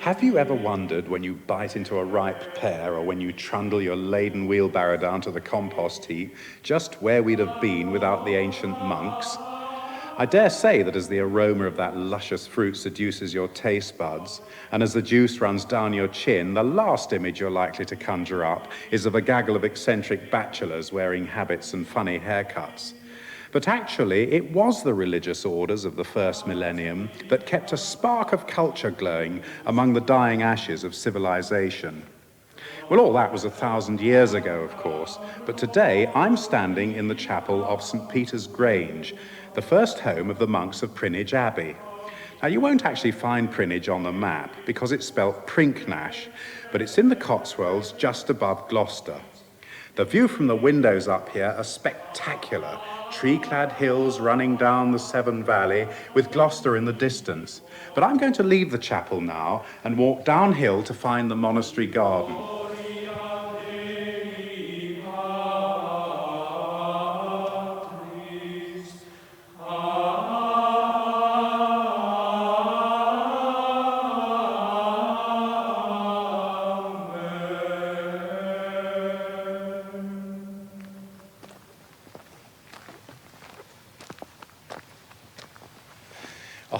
Have you ever wondered when you bite into a ripe pear or when you trundle your laden wheelbarrow down to the compost heap, just where we'd have been without the ancient monks? I dare say that as the aroma of that luscious fruit seduces your taste buds, and as the juice runs down your chin, the last image you're likely to conjure up is of a gaggle of eccentric bachelors wearing habits and funny haircuts. But actually, it was the religious orders of the first millennium that kept a spark of culture glowing among the dying ashes of civilization. Well, all that was 1,000 years ago, of course, but today I'm standing in the chapel of St. Peter's Grange, the first home of the monks of Prinnage Abbey. Now, you won't actually find Prinnage on the map because it's spelt Prinknash, but it's in the Cotswolds just above Gloucester. The view from the windows up here are spectacular. Tree-clad hills running down the Severn Valley with Gloucester in the distance. But I'm going to leave the chapel now and walk downhill to find the Monastery Garden.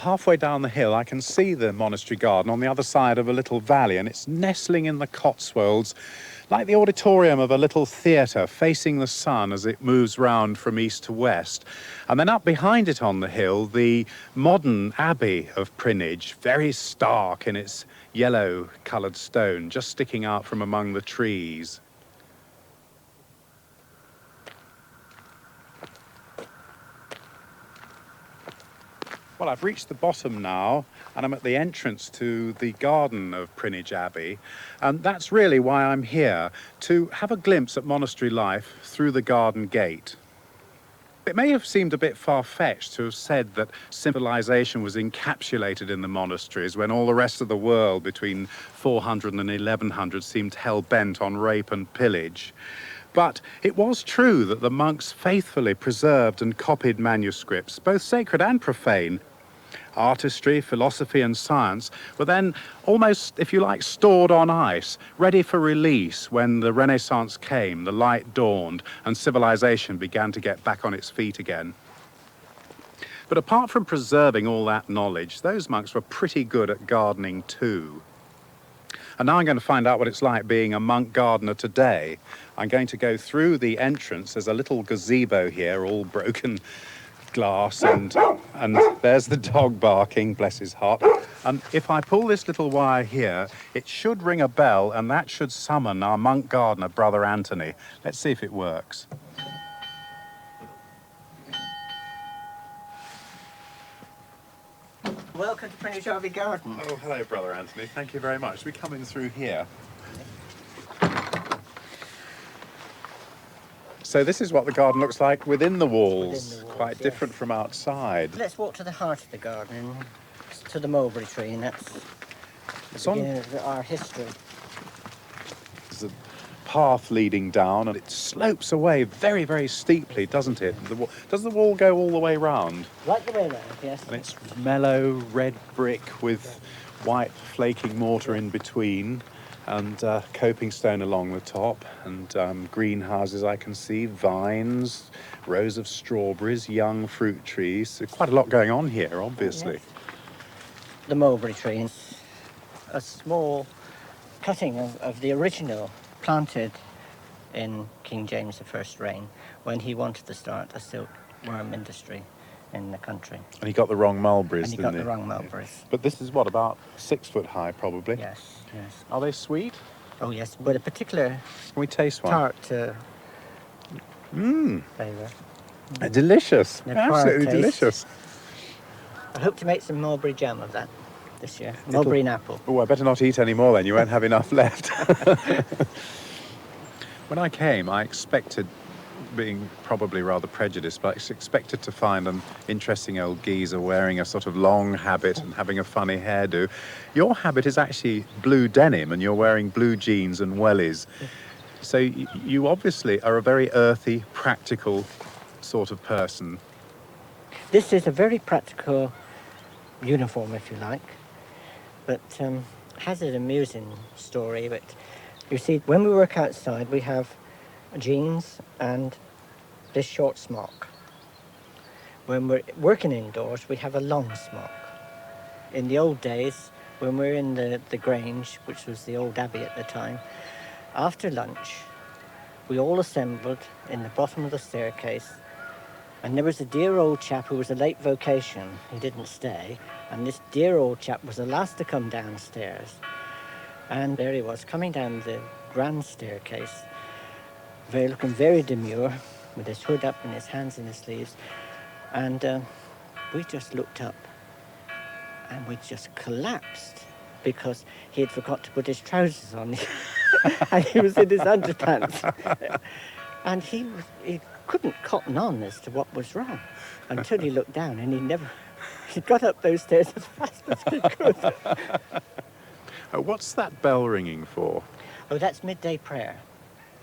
Halfway down the hill, I can see the Monastery Garden on the other side of a little valley, and it's nestling in the Cotswolds like the auditorium of a little theatre facing the sun as it moves round from east to west. And then up behind it on the hill, the modern Abbey of Prinnage, very stark in its yellow-coloured stone, just sticking out from among the trees. Well, I've reached the bottom now, and I'm at the entrance to the garden of Prinnage Abbey, and that's really why I'm here, to have a glimpse at monastery life through the garden gate. It may have seemed a bit far-fetched to have said that civilization was encapsulated in the monasteries when all the rest of the world between 400 and 1100 seemed hell-bent on rape and pillage. But it was true that the monks faithfully preserved and copied manuscripts, both sacred and profane. Artistry, philosophy and science were then almost, if you like, stored on ice, ready for release when the Renaissance came, the light dawned, and civilization began to get back on its feet again. But apart from preserving all that knowledge, those monks were pretty good at gardening too. And now I'm going to find out what it's like being a monk gardener today. I'm going to go through the entrance. There's a little gazebo here, all broken glass, and there's the dog barking, bless his heart. And if I pull this little wire here, it should ring a bell, and that should summon our monk gardener, Brother Anthony. Let's see if it works. Welcome to Prinnage Abbey Garden. Oh, hello, Brother Anthony. Thank you very much. We come in through here. So this is what the garden looks like within the walls. Quite different from outside. Let's walk to the heart of the garden, to the mulberry tree, and that's the beginning of our history. There's a path leading down, and it slopes away very, very steeply, doesn't it? Does the wall go all the way round? Right the way round, yes. And it's mellow red brick with white flaking mortar in between, and coping stone along the top, and greenhouses I can see, vines, rows of strawberries, young fruit trees. So quite a lot going on here, obviously. Yes. The mulberry tree, a small cutting of the original, planted in King James I's reign when he wanted to start a silkworm industry in the country. And he got the wrong mulberries, And he got the wrong mulberries. But this is what, about 6 foot high, probably? Yes, yes. Are they sweet? Oh, yes, with a particular Can we taste one? tart flavour. Delicious. An Absolutely acquired taste. delicious. I hope to make some mulberry jam of that this year. Mulberry and apple. Oh, I better not eat any more then. You won't have enough left. When I came, I expected, being probably rather prejudiced, but I expected to find an interesting old geezer wearing a sort of long habit and having a funny hairdo. Your habit is actually blue denim, and you're wearing blue jeans and wellies. So you obviously are a very earthy, practical sort of person. This is a very practical uniform, if you like, but has an amusing story, but you see, when we work outside, we have jeans and this short smock. When we're working indoors, we have a long smock. In the old days, when we were in the Grange, which was the old abbey at the time, after lunch, we all assembled in the bottom of the staircase, and there was a dear old chap who was a late vocation. He didn't stay, and this dear old chap was the last to come downstairs. And there he was, coming down the grand staircase, looking very demure, with his hood up and his hands in his sleeves. And we just looked up, and we just collapsed, because he had forgot to put his trousers on, and he was in his underpants. And he couldn't cotton on as to what was wrong, until he looked down, and he got up those stairs as fast as he could. What's that bell ringing for? Oh, that's midday prayer.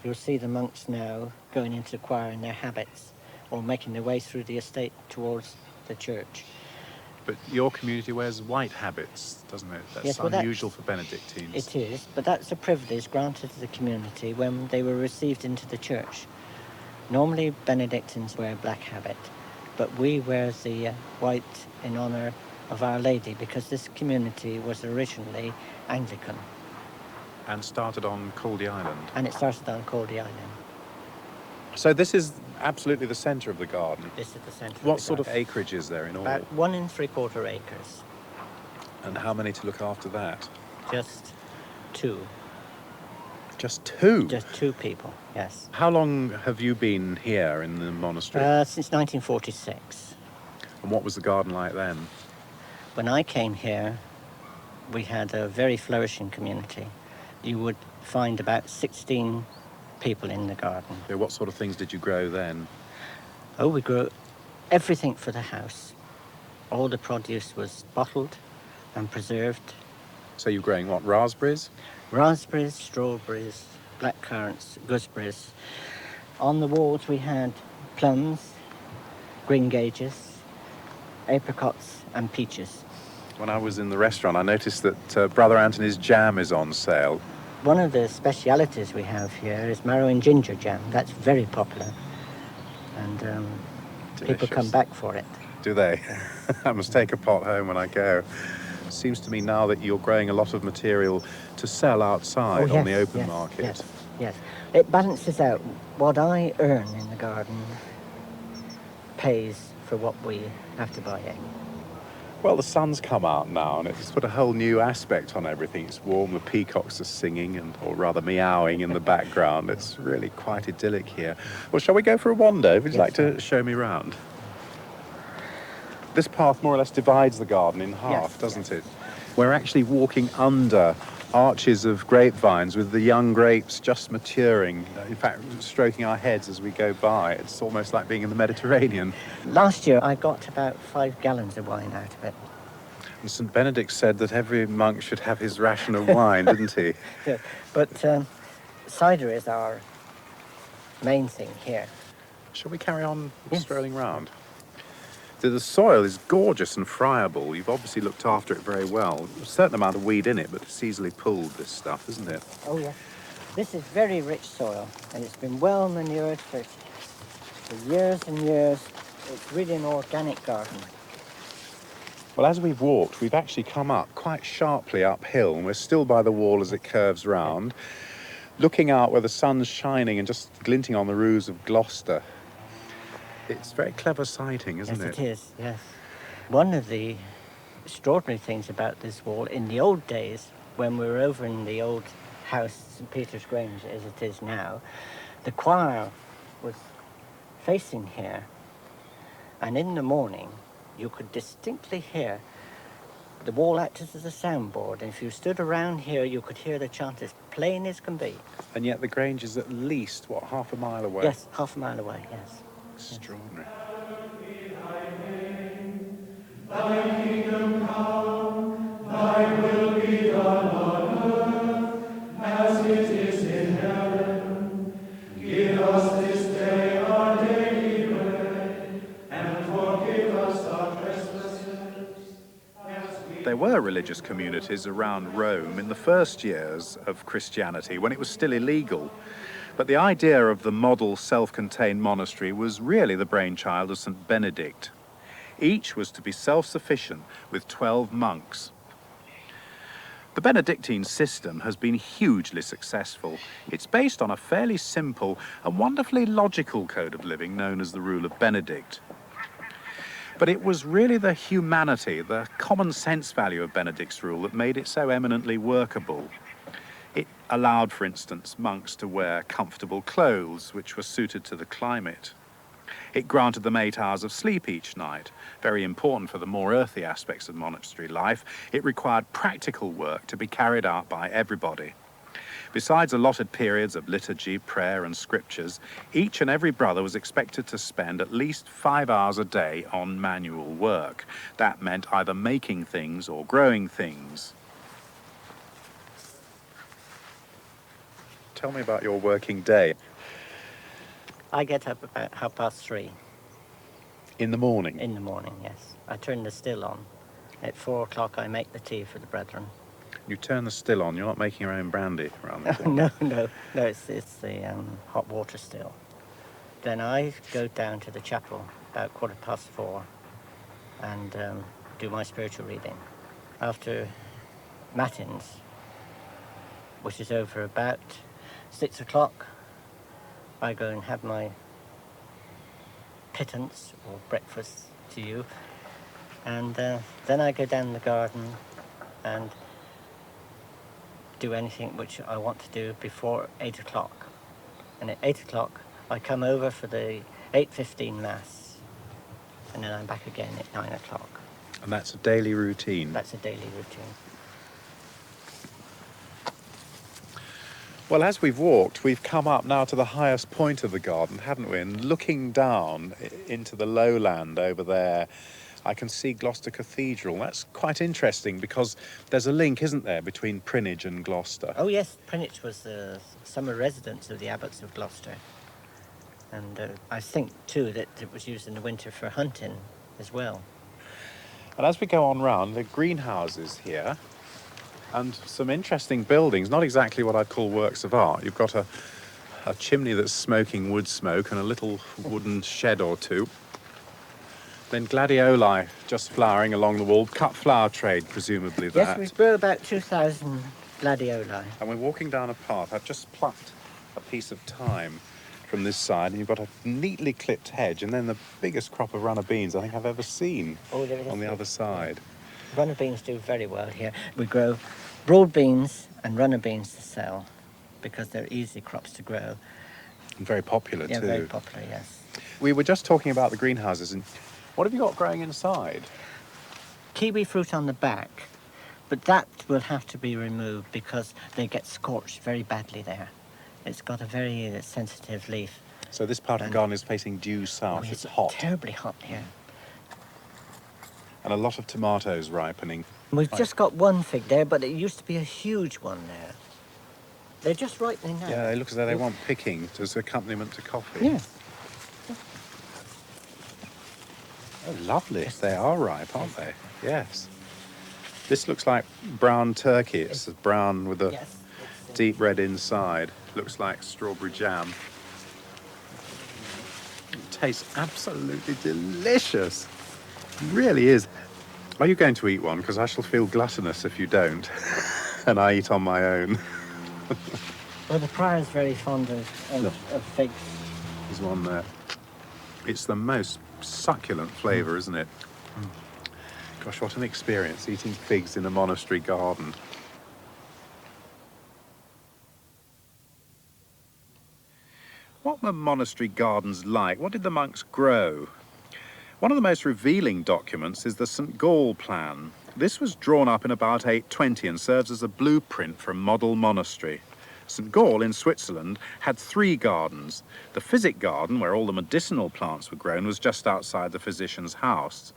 You'll see the monks now going into the choir in their habits, or making their way through the estate towards the church. But your community wears white habits, doesn't it? That's Yes, well, unusual for Benedictines. It is, but that's a privilege granted to the community when they were received into the church. Normally Benedictines wear a black habit, but we wear the white in honour of Our Lady, because this community was originally Anglican. And started on Caldy Island. And it started on Caldy Island. So this is absolutely the centre of the garden. This is the centre. What sort of acreage is there in all? About 1 3/4 acres. And how many to look after that? Just 2. Just 2? Just 2 people, yes. How long have you been here in the monastery? Since 1946. And what was the garden like then? When I came here, we had a very flourishing community. You would find about 16 people in the garden. So what sort of things did you grow then? Oh, we grew everything for the house. All the produce was bottled and preserved. So you're growing what, raspberries? Raspberries, strawberries, blackcurrants, gooseberries. On the walls we had plums, greengages, apricots and peaches. When I was in the restaurant, I noticed that Brother Anthony's jam is on sale. One of the specialities we have here is marrow and ginger jam. That's very popular, and people come back for it. Do they? I must take a pot home when I go. Seems to me now that you're growing a lot of material to sell outside on the open market. Yes. It balances out. What I earn in the garden pays for what we have to buy in. Well, the sun's come out now, and it's put a whole new aspect on everything. It's warm, the peacocks are singing, or rather meowing in the background. It's really quite idyllic here. Well, shall we go for a wander? Would you like to show me round? This path more or less divides the garden in half, doesn't it? We're actually walking under arches of grapevines with the young grapes just maturing, in fact, stroking our heads as we go by. It's almost like being in the Mediterranean. Last year, I got about 5 gallons of wine out of it. And St. Benedict said that every monk should have his ration of wine, didn't he? Yeah. But cider is our main thing here. Shall we carry on strolling round? The soil is gorgeous and friable. You've obviously looked after it very well. A certain amount of weed in it, but it's easily pulled, this stuff, isn't it? Oh, yes. This is very rich soil, and it's been well manured for years and years. It's really an organic garden. Well, as we've walked, we've actually come up quite sharply uphill, and we're still by the wall as it curves round, looking out where the sun's shining and just glinting on the roofs of Gloucester. It's very clever sighting, isn't it? Yes, it is, yes. One of the extraordinary things about this wall, in the old days, when we were over in the old house, St. Peter's Grange, as it is now, the choir was facing here, and in the morning, you could distinctly hear the wall acted as a soundboard, and if you stood around here, you could hear the chant as plain as can be. And yet the Grange is at least, what, half a mile away? Yes, half a mile away, yes. Extraordinary. Thy kingdom come, thy will be done on earth as it is in heaven. Give us this day our daily bread, and forgive us our trespasses. There were were religious communities around Rome in the first years of Christianity, when it was still illegal. But the idea of the model self-contained monastery was really the brainchild of St. Benedict. Each was to be self-sufficient with 12 monks. The Benedictine system has been hugely successful. It's based on a fairly simple and wonderfully logical code of living known as the Rule of Benedict. But it was really the humanity, the common sense value of Benedict's rule that made it so eminently workable. It allowed, for instance, monks to wear comfortable clothes which were suited to the climate. It granted them 8 hours of sleep each night, very important for the more earthy aspects of monastery life. It required practical work to be carried out by everybody. Besides allotted periods of liturgy, prayer and scriptures, each and every brother was expected to spend at least 5 hours a day on manual work. That meant either making things or growing things. Tell me about your working day. I get up about 3:30. In the morning? In the morning, yes. I turn the still on. At 4 o'clock I make the tea for the brethren. You turn the still on, you're not making your own brandy around the corner. No, it's the hot water still. Then I go down to the chapel about 4:15 and do my spiritual reading. After matins, which is over about 6 o'clock, I go and have my pittance or breakfast to you, and then I go down the garden and do anything which I want to do before 8 o'clock. And at 8 o'clock I come over for the 8:15 Mass, and then I'm back again at 9 o'clock. And that's a daily routine? That's a daily routine. Well, as we've walked, we've come up now to the highest point of the garden, haven't we? And looking down into the lowland over there, I can see Gloucester Cathedral. That's quite interesting because there's a link, isn't there, between Prinnage and Gloucester? Oh yes, Prinnage was the summer residence of the abbots of Gloucester. And I think, too, that it was used in the winter for hunting as well. And as we go on round, the greenhouses here, and some interesting buildings, not exactly what I'd call works of art. You've got a chimney that's smoking wood smoke and a little wooden shed or two. Then gladioli just flowering along the wall, cut flower trade, presumably that. Yes, we grew about 2,000 gladioli. And we're walking down a path. I've just plucked a piece of thyme from this side, and you've got a neatly clipped hedge, and then the biggest crop of runner beans I think I've ever seen on the other side. Runner beans do very well here. We grow broad beans and runner beans to sell because they're easy crops to grow. And very popular too. Yeah, very popular, yes. We were just talking about the greenhouses, and what have you got growing inside? Kiwi fruit on the back, but that will have to be removed because they get scorched very badly there. It's got a very sensitive leaf. So this part of the garden is facing due south. It's hot. Terribly hot here. And a lot of tomatoes ripening. We've just got one fig there, but it used to be a huge one there. They're just ripening now. Yeah, they look as though they want picking as accompaniment to coffee. Yeah. Oh, lovely. They are ripe, aren't they? Yes. This looks like brown turkey. It's brown with a deep red inside. Looks like strawberry jam. It tastes absolutely delicious. It really is. Are you going to eat one? Because I shall feel gluttonous if you don't. And I eat on my own. Well, the prior's very fond of figs. There's one there. It's the most succulent flavour, isn't it? Gosh, what an experience, eating figs in a monastery garden. What were monastery gardens like? What did the monks grow? One of the most revealing documents is the St. Gall plan. This was drawn up in about 820 and serves as a blueprint for a model monastery. St. Gall in Switzerland had 3 gardens. The physic garden, where all the medicinal plants were grown, was just outside the physician's house.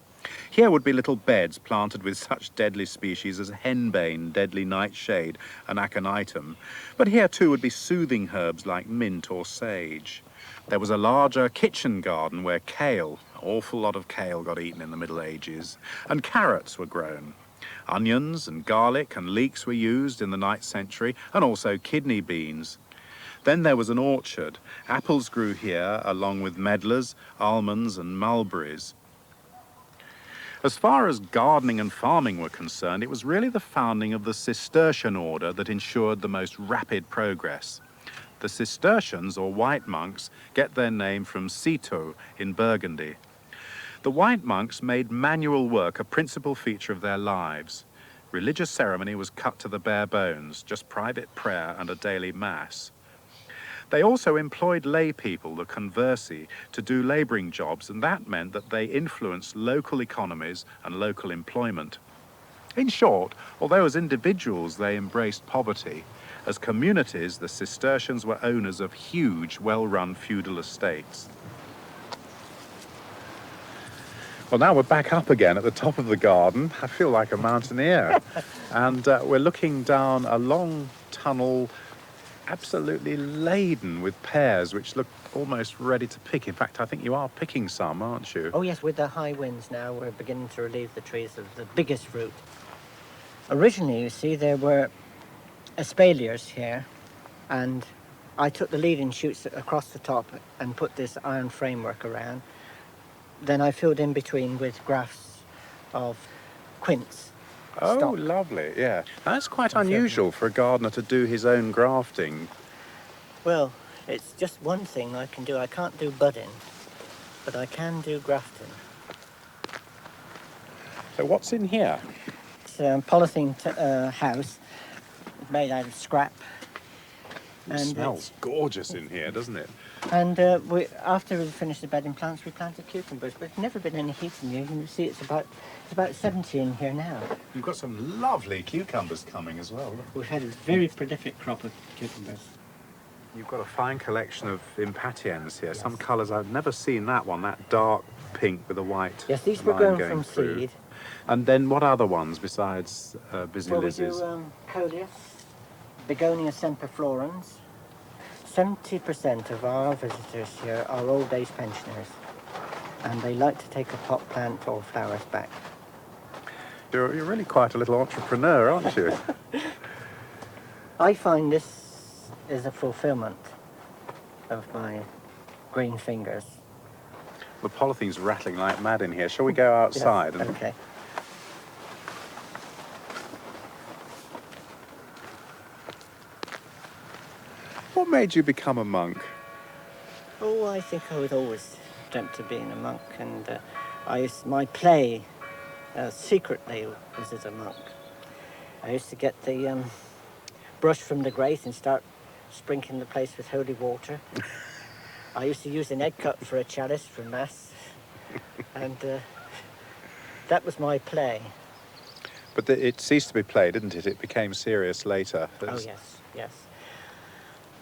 Here would be little beds planted with such deadly species as henbane, deadly nightshade, and aconitum. But here too would be soothing herbs like mint or sage. There was a larger kitchen garden where kale, an awful lot of kale got eaten in the Middle Ages, and carrots were grown. Onions and garlic and leeks were used in the 9th century, and also kidney beans. Then there was an orchard. Apples grew here, along with medlars, almonds and mulberries. As far as gardening and farming were concerned, it was really the founding of the Cistercian order that ensured the most rapid progress. The Cistercians, or white monks, get their name from Citeaux in Burgundy. The white monks made manual work a principal feature of their lives. Religious ceremony was cut to the bare bones, just private prayer and a daily mass. They also employed lay people, the conversi, to do labouring jobs, and that meant that they influenced local economies and local employment. In short, although as individuals they embraced poverty, as communities the Cistercians were owners of huge, well-run feudal estates. Well, now we're back up again at the top of the garden. I feel like a mountaineer. And we're looking down a long tunnel, absolutely laden with pears, which look almost ready to pick. In fact, I think you are picking some, aren't you? Oh yes, with the high winds now, we're beginning to relieve the trees of the biggest fruit. Originally, you see, there were espaliers here, and I took the leading shoots across the top and put this iron framework around. Then I filled in between with grafts of quince. Oh, stock. lovely, yeah. That's quite unusual for a gardener to do his own grafting. Well, it's just one thing I can do. I can't do budding, but I can do grafting. So what's in here? It's a polythene house made out of scrap. It smells gorgeous in here, doesn't it? And after we finished the bedding plants, we planted cucumbers, but there's never been any heating here. You can see it's about 70 in here now. You've got some lovely cucumbers coming as well. Look. We've had a very prolific crop of cucumbers. You've got a fine collection of impatiens here. Yes. Some colours, I've never seen that one, that dark pink with a white Yes, these were line grown going from through. seed. And then what other ones besides busy Well, we lizzies? do coleus, begonia semperflorens. 70% of our visitors here are old age pensioners, and they like to take a pot plant or flowers back. You're really quite a little entrepreneur, aren't you? I find this is a fulfillment of my green fingers. The polythene's rattling like mad in here. Shall we go outside? Yes, okay. What made you become a monk? Oh, I think I was always dreamt of being a monk, and my play secretly was as a monk. I used to get the brush from the grate and start sprinkling the place with holy water. I used to use an egg cup for a chalice for mass, and that was my play. But it ceased to be play, didn't it? It became serious later. Oh, yes, yes.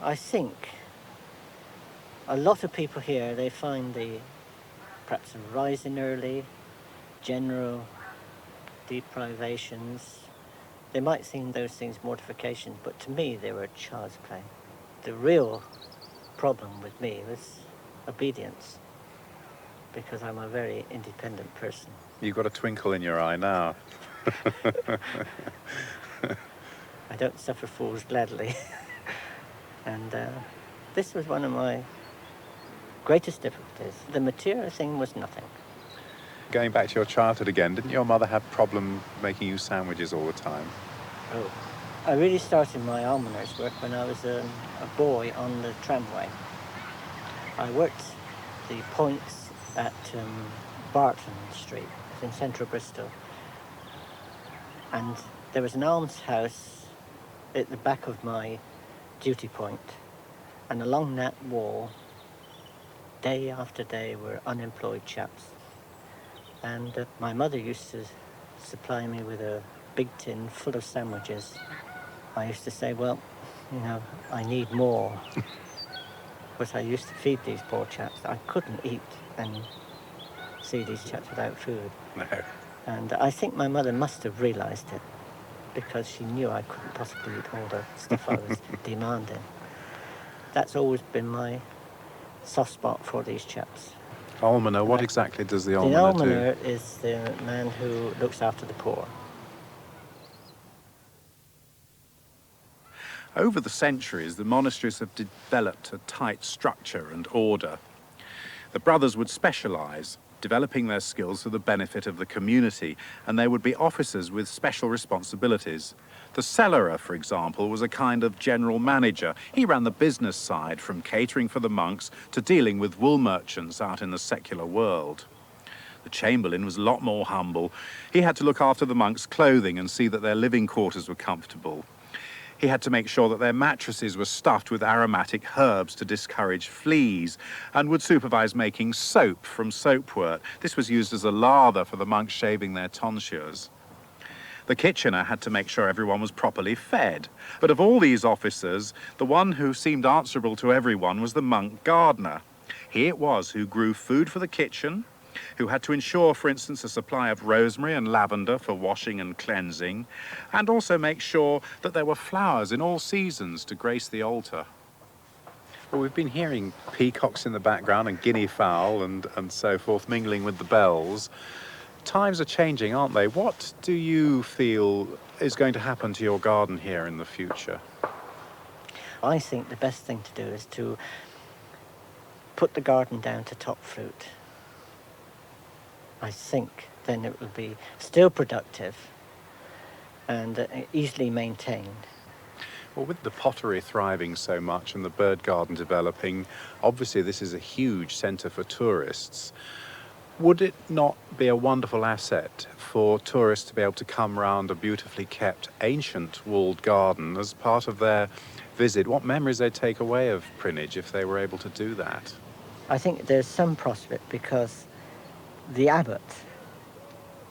I think a lot of people here, they find perhaps rising early, general deprivations, they might think those things mortifications, but to me they were child's play. The real problem with me was obedience, because I'm a very independent person. You've got a twinkle in your eye now. I don't suffer fools gladly. And this was one of my greatest difficulties. The material thing was nothing. Going back to your childhood again, didn't your mother have problem making you sandwiches all the time? Oh. I really started my almoner's work when I was a boy on the tramway. I worked the points at Barton Street in central Bristol. And there was an almshouse at the back of my duty point, and along that wall, day after day, were unemployed chaps. And my mother used to supply me with a big tin full of sandwiches. I used to say, well, you know, I need more. But I used to feed these poor chaps. I couldn't eat and see these chaps without food. No. And I think my mother must have realised it, because she knew I couldn't possibly eat all the stuff I was demanding. That's always been my soft spot for these chaps. Almoner, what exactly does the almoner do? The almoner is the man who looks after the poor. Over the centuries, the monasteries have developed a tight structure and order. The brothers would specialise, developing their skills for the benefit of the community, and they would be officers with special responsibilities. The cellarer, for example, was a kind of general manager. He ran the business side, from catering for the monks to dealing with wool merchants out in the secular world. The chamberlain was a lot more humble. He had to look after the monks' clothing and see that their living quarters were comfortable. He had to make sure that their mattresses were stuffed with aromatic herbs to discourage fleas, and would supervise making soap from soapwort. This was used as a lather for the monks shaving their tonsures. The kitchener had to make sure everyone was properly fed. But of all these officers, the one who seemed answerable to everyone was the monk gardener. He it was who grew food for the kitchen, who had to ensure, for instance, a supply of rosemary and lavender for washing and cleansing, and also make sure that there were flowers in all seasons to grace the altar. Well, we've been hearing peacocks in the background and guinea fowl and so forth mingling with the bells. Times are changing, aren't they? What do you feel is going to happen to your garden here in the future? I think the best thing to do is to put the garden down to top fruit. I think then it will be still productive and easily maintained. Well, with the pottery thriving so much and the bird garden developing, obviously this is a huge centre for tourists. Would it not be a wonderful asset for tourists to be able to come round a beautifully kept ancient walled garden as part of their visit? What memories they'd take away of Prinnage if they were able to do that? I think there's some prospect because the abbot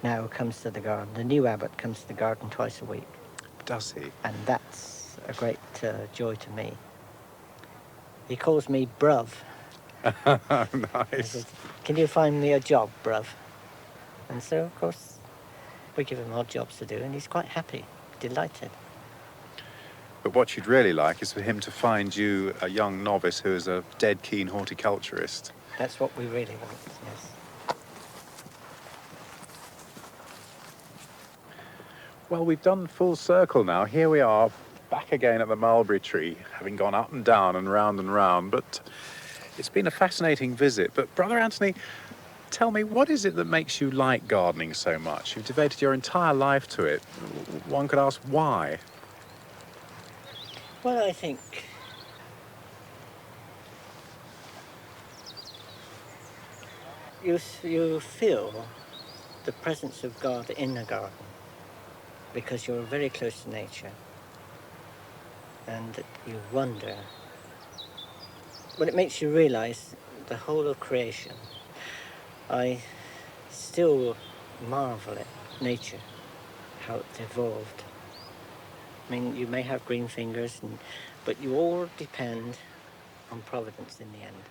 now comes to the garden. The new abbot comes to the garden twice a week. Does he? And that's a great joy to me. He calls me bruv. He Nice. says, "Can you find me a job, bruv?" And so, of course, we give him odd jobs to do, and he's quite happy, delighted. But what you'd really like is for him to find you a young novice who is a dead keen horticulturist. That's what we really want, yes. Well, we've done full circle now. Here we are, back again at the mulberry tree, having gone up and down and round, but it's been a fascinating visit. But Brother Anthony, tell me, what is it that makes you like gardening so much? You've devoted your entire life to it. One could ask why. Well, I think you feel the presence of God in the garden because you're very close to nature, and you wonder. Well, it makes you realize the whole of creation. I still marvel at nature, how it's evolved. I mean, you may have green fingers, but you all depend on providence in the end.